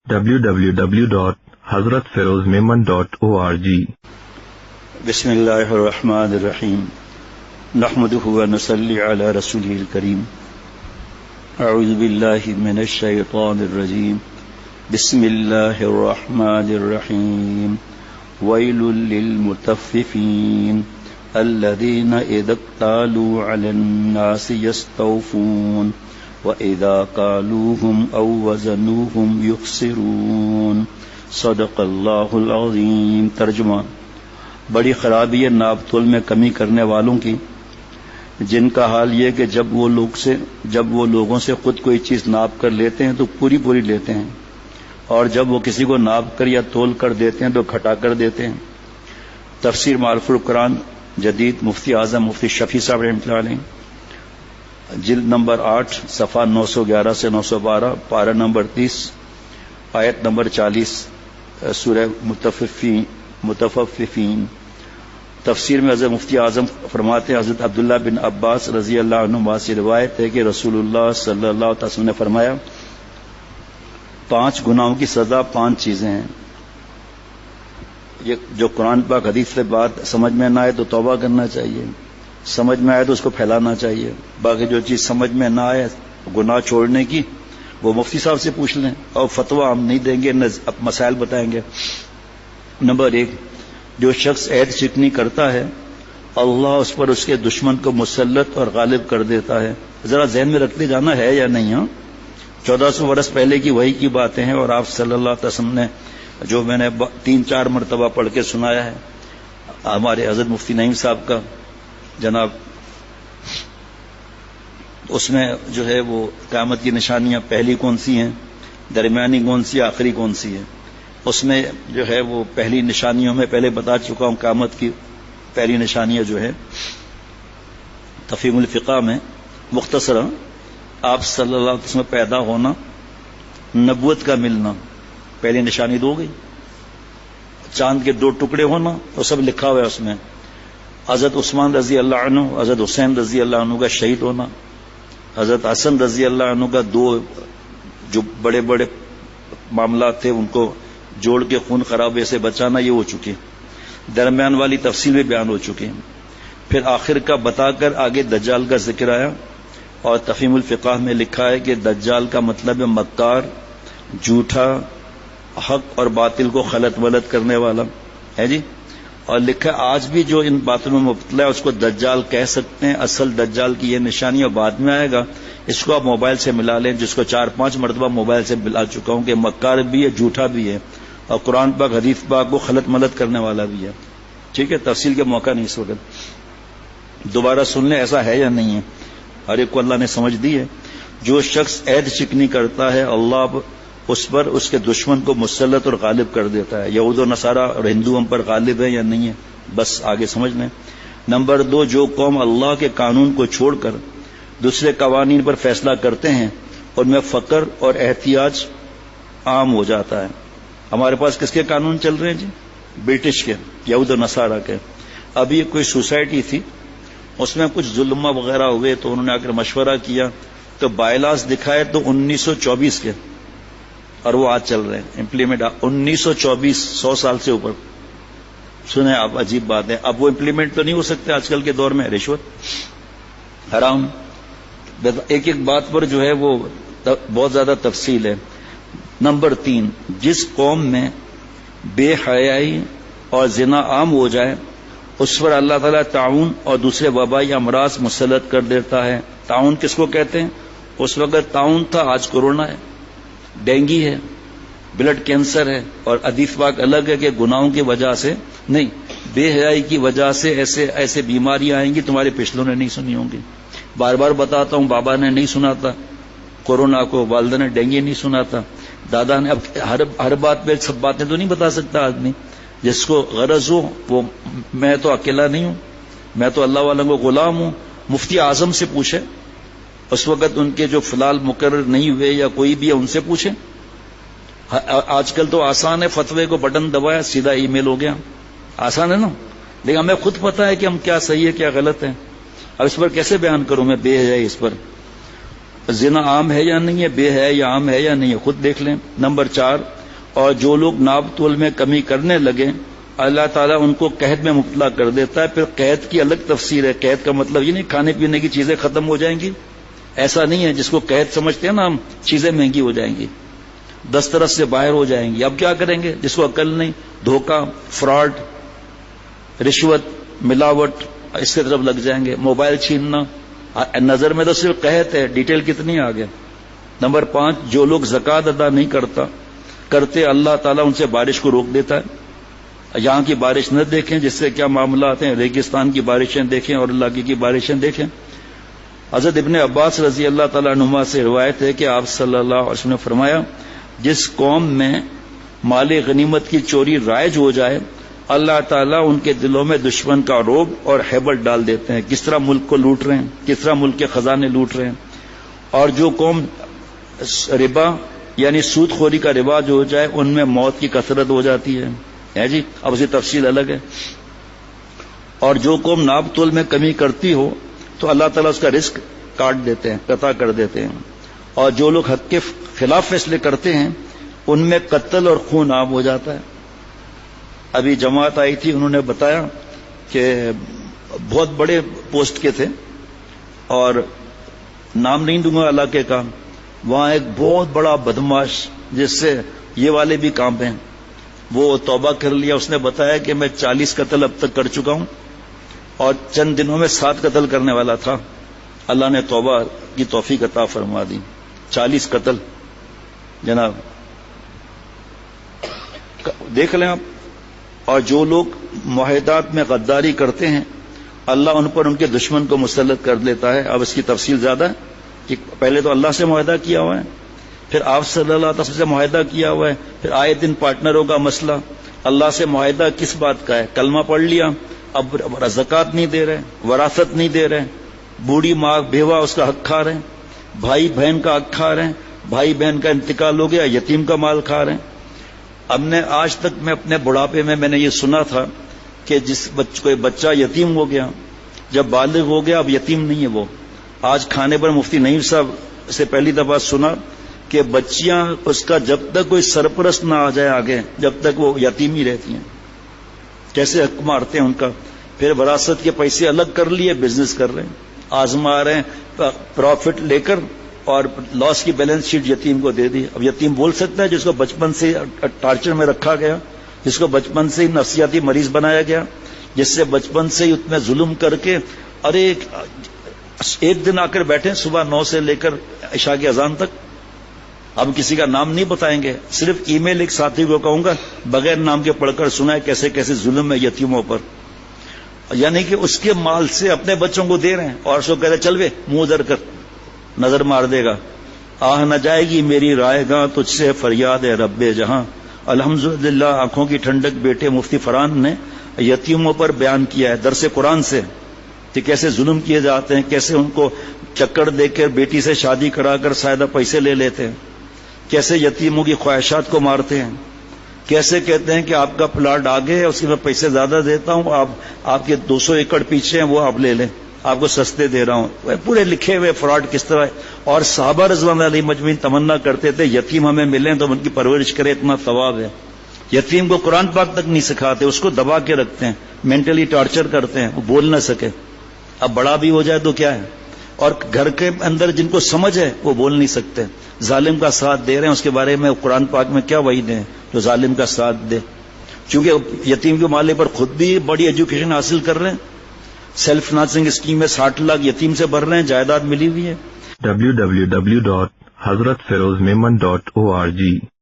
www.hazratfirozmemon.org بسم اللہ الرحمن الرحیم نحمده ونصلی علی رسوله الکریم اعوذ باللہ من الشیطان الرجیم بسم اللہ الرحمن الرحیم ویل للمطففین الذین اذا اکتالوا علی الناس یستوفون وَإِذَا قَالُوهُمْ أَوْ وَزَنُوهُمْ يُخْسِرُونَ صدق اللہ العظیم۔ ترجمہ: بڑی خرابی ہے ناپ تول میں کمی کرنے والوں کی، جن کا حال یہ کہ جب وہ لوگوں سے خود کوئی چیز ناپ کر لیتے ہیں تو پوری پوری لیتے ہیں، اور جب وہ کسی کو ناپ کر یا تول کر دیتے ہیں تو گھٹا کر دیتے ہیں۔ تفسیر معارف القرآن جدید مفتی اعظم مفتی شفیع صاحب رحمۃ اللہ علیہ، جلد نمبر 8 صفحہ 911 سے 912، پارہ نمبر 30، آیت نمبر 40، سورہ متففین۔ تفسیر میں حضرت مفتی اعظم فرماتے ہیں، حضرت عبداللہ بن عباس رضی اللہ عنہما سے روایت ہے کہ رسول اللہ صلی اللہ علیہ وسلم نے فرمایا، 5 گناہوں کی سزا 5 چیزیں ہیں۔ یہ جو قرآن پاک حدیث سے بات سمجھ میں نہ آئے تو توبہ کرنا چاہیے، سمجھ میں آئے تو اس کو پھیلانا چاہیے۔ باقی جو چیز سمجھ میں نہ آئے گناہ چھوڑنے کی، وہ مفتی صاحب سے پوچھ لیں، اور فتویٰ ہم نہیں دیں گے، مسائل بتائیں گے۔ نمبر 1، جو شخص عہد شکنی کرتا ہے اللہ اس پر اس کے دشمن کو مسلط اور غالب کر دیتا ہے۔ ذرا ذہن میں رکھتے جانا ہے یا نہیں؟ 1400 برس پہلے کی وحی کی باتیں ہیں، اور آپ صلی اللہ علیہ وسلم نے جو میں نے 3-4 مرتبہ پڑھ کے سنایا ہے ہمارے حضرت مفتی نعیم صاحب کا جناب، اس میں جو ہے وہ قیامت کی نشانیاں پہلی کون سی ہیں، درمیانی کون سی، آخری کون سی ہے۔ اس میں جو ہے وہ پہلی نشانیوں میں پہلے بتا چکا ہوں، قیامت کی پہلی نشانیاں جو ہے تفہیم الفقہ میں مختصرا آپ صلی اللہ علیہ وسلم پیدا ہونا، نبوت کا ملنا، پہلی نشانی 2 گئی۔ چاند کے 2 ٹکڑے ہونا، وہ سب لکھا ہوا ہے اس میں۔ حضرت عثمان رضی اللہ عنہ، حضرت حسین رضی اللہ عنہ کا شہید ہونا، حضرت حسن رضی اللہ عنہ کا 2 جو بڑے بڑے معاملات تھے ان کو جوڑ کے خون خرابے سے بچانا، یہ ہو چکے۔ درمیان والی تفصیل بھی بیان ہو چکی ہیں۔ پھر آخر کا بتا کر آگے دجال کا ذکر آیا، اور تفہیم الفقہ میں لکھا ہے کہ دجال کا مطلب ہے مکار، جھوٹا، حق اور باطل کو خلط ولط کرنے والا ہے جی۔ اور لکھا آج بھی جو ان باتوں میں مبتلا ہے اس کو دجال کہہ سکتے ہیں۔ اصل دجال کی یہ نشانی اور بعد میں آئے گا، اس کو آپ موبائل سے ملا لیں، جس کو 4-5 مرتبہ موبائل سے ملا چکا ہوں کہ مکار بھی ہے، جھوٹا بھی ہے، اور قرآن پاک حدیث پاک کو خلط ملط کرنے والا بھی ہے۔ ٹھیک ہے، تفصیل کے موقع نہیں اس وقت، دوبارہ سن لیں ایسا ہے یا نہیں ہے، ہر ایک کو اللہ نے سمجھ دی ہے۔ جو شخص عہد شکنی کرتا ہے اللہ اس پر اس کے دشمن کو مسلط اور غالب کر دیتا ہے۔ یہود و نصارہ اور ہندو ہم پر غالب ہے یا نہیں ہے، بس آگے سمجھ لیں۔ نمبر 2، جو قوم اللہ کے قانون کو چھوڑ کر دوسرے قوانین پر فیصلہ کرتے ہیں ان میں فقر اور احتیاج عام ہو جاتا ہے۔ ہمارے پاس کس کے قانون چل رہے ہیں جی؟ برٹش کے، یہود و نصارہ کے۔ ابھی کوئی سوسائٹی تھی، اس میں کچھ ظلم وغیرہ ہوئے تو انہوں نے آ کر مشورہ کیا تو بائی لاز دکھائے تو 1924 کے، اور وہ آج چل رہے ہیں امپلیمنٹ 1924، 100 سال سے اوپر۔ سنیں آپ، عجیب بات ہے، اب وہ امپلیمنٹ تو نہیں ہو سکتے آج کل کے دور میں، رشوت حرام۔ ایک ایک بات پر جو ہے وہ بہت زیادہ تفصیل ہے۔ نمبر 3، جس قوم میں بے حیائی اور زنا عام ہو جائے اس پر اللہ تعالیٰ تعاون اور دوسرے وبائی امراض مسلط کر دیتا ہے۔ تعاون کس کو کہتے ہیں؟ اس وقت تعاون تھا، آج کورونا ہے، ڈینگی ہے، بلڈ کینسر ہے، اور حدیث پاک الگ ہے کہ گناہوں کی وجہ سے نہیں، بے حیائی کی وجہ سے ایسے بیماریاں آئیں گی تمہارے پچھلوں نے نہیں سنی ہوں گی۔ بار بار بتاتا ہوں، بابا نے نہیں سنا تھا کورونا کو، والدہ نے ڈینگی نہیں سنا تھا، دادا نے۔ اب ہر بات پہ سب باتیں تو نہیں بتا سکتا آدمی، جس کو غرض ہو وہ۔ میں تو اکیلا نہیں ہوں، میں تو اللہ والوں کو غلام ہوں۔ مفتی اعظم سے پوچھے، اس وقت ان کے جو فی الحال مقرر نہیں ہوئے یا کوئی بھی ہے ان سے پوچھیں۔ آج کل تو آسان ہے، فتوے کو بٹن دبایا سیدھا ای میل ہو گیا، آسان ہے نا، لیکن ہمیں خود پتا ہے کہ ہم کیا صحیح ہے کیا غلط ہے۔ اب اس پر کیسے بیان کروں میں بے حیائی اس پر۔ زنا عام ہے یا نہیں ہے، بے ہے یا عام ہے یا نہیں ہے، خود دیکھ لیں۔ نمبر 4، اور جو لوگ ناپ تول میں کمی کرنے لگے اللہ تعالیٰ ان کو قحط میں مبتلا کر دیتا ہے۔ پھر قحط کی الگ تفسیر ہے، قحط کا مطلب یہ نہیں کھانے پینے کی چیزیں ختم ہو جائیں گی، ایسا نہیں ہے جس کو قحط سمجھتے ہیں نا ہم، چیزیں مہنگی ہو جائیں گی، دسترس سے باہر ہو جائیں گی۔ اب کیا کریں گے؟ جس کو عقل نہیں، دھوکہ، فراڈ، رشوت، ملاوٹ، اس کی طرف لگ جائیں گے۔ موبائل چھیننا، نظر میں تو صرف قحط ہے، ڈیٹیل کتنی آگے۔ نمبر 5، جو لوگ زکوٰۃ ادا نہیں کرتے اللہ تعالیٰ ان سے بارش کو روک دیتا ہے۔ یہاں کی بارش نہ دیکھیں، جس سے کیا معاملات ہیں، ریگستان کی بارشیں دیکھیں اور علاقے کی بارشیں دیکھیں۔ حضرت ابن عباس رضی اللہ تعالیٰ عنہما سے روایت ہے کہ آپ صلی اللہ علیہ وسلم نے فرمایا، جس قوم میں مال غنیمت کی چوری رائج ہو جائے اللہ تعالیٰ ان کے دلوں میں دشمن کا رعب اور ہیبت ڈال دیتے ہیں، کس طرح ملک کو لوٹ رہے ہیں، کس طرح ملک کے خزانے لوٹ رہے ہیں۔ اور جو قوم ربا یعنی سود خوری کا رواج ہو جائے ان میں موت کی کثرت ہو جاتی ہے جی، اب اسی تفصیل الگ ہے۔ اور جو قوم ناپ تول میں کمی کرتی ہو تو اللہ تعالیٰ اس کا رزق کاٹ دیتے ہیں، قطع کر دیتے ہیں۔ اور جو لوگ حق کے خلاف فیصلے کرتے ہیں ان میں قتل اور خون عام ہو جاتا ہے۔ ابھی جماعت آئی تھی، انہوں نے بتایا کہ بہت بڑے پوسٹ کے تھے اور نام نہیں دوں گا علاقے کا، وہاں ایک بہت بڑا بدماش جس سے یہ والے بھی کام ہیں، وہ توبہ کر لیا۔ اس نے بتایا کہ میں 40 قتل اب تک کر چکا ہوں اور چند دنوں میں 7 قتل کرنے والا تھا، اللہ نے توبہ کی توفیق عطا فرما دی۔ 40 قتل جناب، دیکھ لیں آپ۔ اور جو لوگ معاہدات میں غداری کرتے ہیں اللہ ان پر ان کے دشمن کو مسلط کر لیتا ہے۔ اب اس کی تفصیل زیادہ ہے کہ پہلے تو اللہ سے معاہدہ کیا ہوا ہے، پھر آپ صلی اللہ علیہ وسلم سے معاہدہ کیا ہوا ہے، پھر آئے دن پارٹنروں کا مسئلہ۔ اللہ سے معاہدہ کس بات کا ہے؟ کلمہ پڑھ لیا، اب زکوٰۃ نہیں دے رہے، وراثت نہیں دے رہے، بوڑھی ماں بیوہ اس کا حق کھا رہے ہیں، بھائی بہن کا حق کھا رہے ہیں، بھائی بہن کا انتقال ہو گیا یتیم کا مال کھا رہے ہیں۔ اب نے آج تک میں اپنے بڑھاپے میں نے یہ سنا تھا کہ جس کوئی بچہ یتیم ہو گیا، جب بالغ ہو گیا اب یتیم نہیں ہے وہ۔ آج کھانے پر مفتی نعیم صاحب سے پہلی دفعہ سنا کہ بچیاں اس کا جب تک کوئی سرپرست نہ آ جائے آگے جب تک وہ یتیم ہی رہتی ہیں۔ کیسے حق مارتے ہیں ان کا۔ پھر وراثت کے پیسے الگ کر لیے، بزنس کر رہے ہیں، آزما رہے ہیں، پروفٹ لے کر اور لاس کی بیلنس شیٹ یتیم کو دے دی۔ اب یتیم بول سکتا ہے جس کو بچپن سے ٹارچر میں رکھا گیا، جس کو بچپن سے ہی نفسیاتی مریض بنایا گیا، جس سے بچپن سے ہی اتنے ظلم کر کے، ارے ایک دن آ کر بیٹھے صبح 9 سے لے کر عشاء کی اذان تک۔ اب کسی کا نام نہیں بتائیں گے، صرف ای میل ایک ساتھی کو کہوں گا بغیر نام کے پڑھ کر سنا ہے کیسے کیسے ظلم ہے یتیموں پر، یعنی کہ اس کے مال سے اپنے بچوں کو دے رہے ہیں اور اس کو کہہ رہے چل وے منہ در کر نظر مار دے گا۔ آہ نہ جائے گی میری رائے گاں تجھ سے فریاد ہے رب جہاں۔ الحمدللہ آنکھوں کی ٹھنڈک بیٹے مفتی فرحان نے یتیموں پر بیان کیا ہے درس قرآن سے کہ کیسے ظلم کیے جاتے ہیں، کیسے ان کو چکر دے کر بیٹی سے شادی کرا کر شاید پیسے لے لیتے ہیں، کیسے یتیموں کی خواہشات کو مارتے ہیں، کیسے کہتے ہیں کہ آپ کا پلاٹ آگے ہے اس کے میں پیسے زیادہ دیتا ہوں، آپ کے 200 ایکڑ پیچھے ہیں وہ آپ لے لیں، آپ کو سستے دے رہا ہوں۔ پورے لکھے ہوئے فراڈ کس طرح ہے۔ اور صحابہ رضوان اللہ علیہم مجمعین تمنا کرتے تھے یتیم ہمیں ملیں تو ان کی پرورش کرے، اتنا ثواب ہے۔ یتیم کو قرآن پاک تک نہیں سکھاتے، اس کو دبا کے رکھتے ہیں، مینٹلی ٹارچر کرتے ہیں، وہ بول نہ سکے۔ اب بڑا بھی ہو جائے تو کیا ہے، اور گھر کے اندر جن کو سمجھ ہے وہ بول نہیں سکتے، ظالم کا ساتھ دے رہے ہیں۔ اس کے بارے میں قرآن پاک میں کیا وعید ہے جو ظالم کا ساتھ دے؟ چونکہ یتیم کے مالے پر خود بھی بڑی ایجوکیشن حاصل کر رہے ہیں، سیلف فنانسنگ اسکیم میں 60 لاکھ یتیم سے بھر رہے ہیں، جائیداد ملی ہوئی ہے۔ www.hazratfirozmemon.org